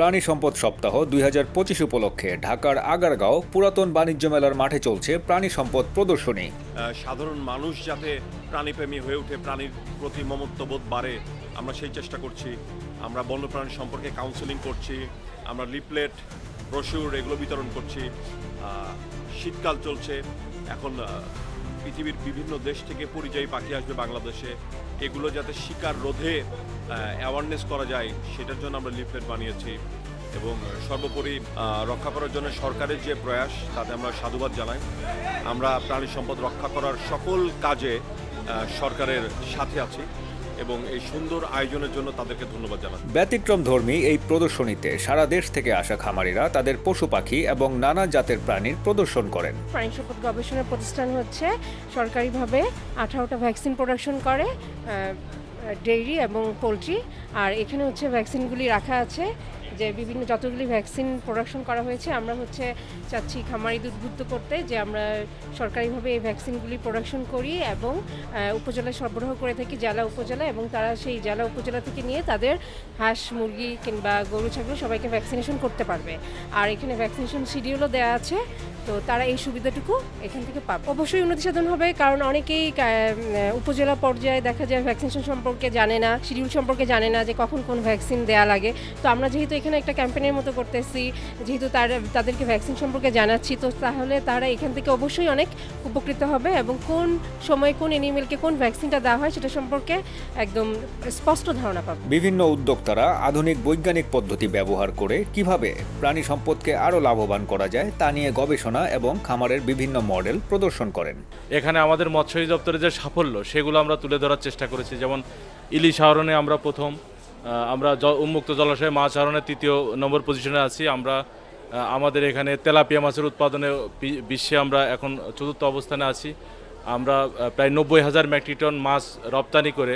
প্রাণী সম্পদ সপ্তাহ 2025 উপলক্ষে ঢাকার আগারগাঁও পুরাতন বাণিজ্য মেলার মাঠে চলছে প্রাণী সম্পদ প্রদর্শনী। সাধারণ মানুষ যাতে প্রাণীপ্রেমী হয়ে ওঠে, প্রাণীর প্রতি মমত্ববোধ বাড়ে, আমরা সেই চেষ্টা করছি। আমরা বন্যপ্রাণী সম্পর্কে কাউন্সেলিং করছি, আমরা লিফলেট, ব্রোশিউর এগুলো বিতরণ করছি। শীতকাল চলছে, এখন পৃথিবীর বিভিন্ন দেশ থেকে পরিযায়ী পাখি আসবে বাংলাদেশে, এগুলো যাতে শিকার রোধে অ্যাওয়ারনেস করা যায় সেটার জন্য আমরা লিফলেট বানিয়েছি। এবং সর্বোপরি রক্ষা করার জন্য সরকারের যে প্রয়াস তাতে আমরা সাধুবাদ জানাই। আমরা প্রাণী সম্পদ রক্ষা করার সকল কাজে সরকারের সাথে আছি এবং এই সুন্দর আয়োজনের জন্য তাদেরকে ধন্যবাদ জানাই। ব্যতিক্রমধর্মী এই প্রদর্শনীতে সারা দেশ থেকে আসা খামারিরা তাদের পশু পাখি এবং নানা জাতের প্রাণীর প্রদর্শন করেন। প্রাণী সম্পদ গবেষণা প্রতিষ্ঠান হচ্ছে সরকারিভাবে 18টা ভ্যাকসিন প্রোডাকশন করে, ডেইরি এবং পোলট্রি। আর এখানে হচ্ছে ভ্যাকসিনগুলি রাখা আছে, যে বিভিন্ন যতগুলি ভ্যাকসিন প্রোডাকশন করা হয়েছে আমরা চাচ্ছি খামারিদের উদ্বুদ্ধ করতে যে আমরা সরকারিভাবে এই ভ্যাকসিনগুলি প্রোডাকশন করি এবং উপজেলায় সরবরাহ করে থাকি, জেলা উপজেলা, এবং তারা সেই জেলা উপজেলা থেকে নিয়ে তাদের হাঁস মুরগি কিংবা গরু ছাগল সবাইকে ভ্যাকসিনেশন করতে পারবে। আর এখানে ভ্যাকসিনেশন শিডিউলও দেওয়া আছে, তো তারা এই সুবিধাটুকু এখান থেকে পাবে। অবশ্যই উন্নতি সাধন হবে, কারণ অনেকেই উপজেলা পর্যায়ে দেখা যায় ভ্যাকসিনেশন সম্পর্কে জানে না, শিডিউল সম্পর্কে জানে না যে কখন কোন ভ্যাকসিন দেওয়া লাগে। তো আমরা যেহেতু এখানে একটা ক্যাম্পেইনের মতো করতেছি, যেহেতু তাদেরকে ভ্যাকসিন সম্পর্কে জানাচ্ছি, তো তাহলে তারা এখান থেকে অবশ্যই অনেক উপকৃত হবে এবং কোন সময় কোন অ্যানিমেলকে কোন ভ্যাকসিনটা দেওয়া হয় সেটা সম্পর্কে একদম স্পষ্ট ধারণা পাবে। বিভিন্ন উদ্যোক্তারা আধুনিক বৈজ্ঞানিক পদ্ধতি ব্যবহার করে কিভাবে প্রাণী সম্পদকে আরও লাভবান করা যায় তা নিয়ে গবেষণা এবং খামারের বিভিন্ন মডেল প্রদর্শন করেন। এখানে আমাদের মৎস্য দপ্তরের যে সাফল্য সেগুলো আমরা তুলে ধরার চেষ্টা করেছি। যেমন ইলিশ আহরণে আমরা প্রথম, আমরা উন্মুক্ত জলাশয়ে মাছ আহরণে 3য় নম্বর পজিশনে আছি। আমরা আমাদের এখানে তেলাপিয়া মাছের উৎপাদনে বিশ্বে আমরা এখন 4র্থ অবস্থানে আছি। আমরা প্রায় 90,000 মেট্রিক টন মাছ রপ্তানি করে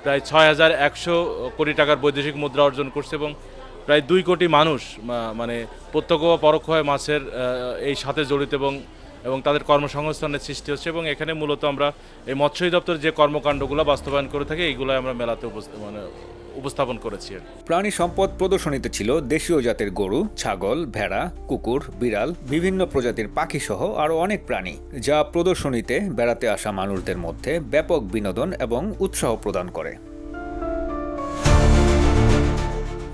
প্রায় 6,100 কোটি টাকার বৈদেশিক মুদ্রা অর্জন করছে এবং প্রায় 2 কোটি মানুষ মানে প্রত্যক্ষ বা পরোক্ষভাবে মাছের এই সাথে জড়িত এবং তাদের কর্মসংস্থানের সৃষ্টি হচ্ছে। এবং এখানে মূলত আমরা এই মৎস্য দপ্তর যে কর্মকাণ্ডগুলো বাস্তবায়ন করে থাকি এইগুলো আমরা মেলাতে উপস্থাপন করেছি। প্রাণী সম্পদ প্রদর্শনীতে ছিল দেশীয় জাতের গরু, ছাগল, ভেড়া, কুকুর, বিড়াল, বিভিন্ন প্রজাতির পাখি সহ আরও অনেক প্রাণী, যা প্রদর্শনীতে বেড়াতে আসা মানুষদের মধ্যে ব্যাপক বিনোদন এবং উৎসাহ প্রদান করে।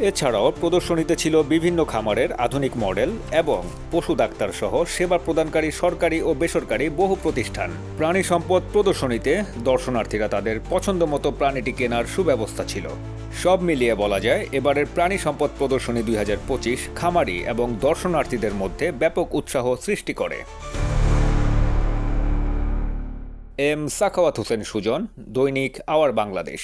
এছাড়াও প্রদর্শনীতে ছিল বিভিন্ন খামারের আধুনিক মডেল এবং পশু ডাক্তার সহ সেবা প্রদানকারী সরকারি ও বেসরকারি বহু প্রতিষ্ঠান। প্রাণী সম্পদ প্রদর্শনীতে দর্শনার্থীরা তাদের পছন্দমতো প্রাণীটি কেনার সুব্যবস্থা ছিল। সব মিলিয়ে বলা যায় এবারের প্রাণী সম্পদ প্রদর্শনী 2025 খামারি এবং দর্শনার্থীদের মধ্যে ব্যাপক উৎসাহ সৃষ্টি করে। এম সাখাওয়াত হোসেন সুজন, দৈনিক আওয়ার বাংলাদেশ।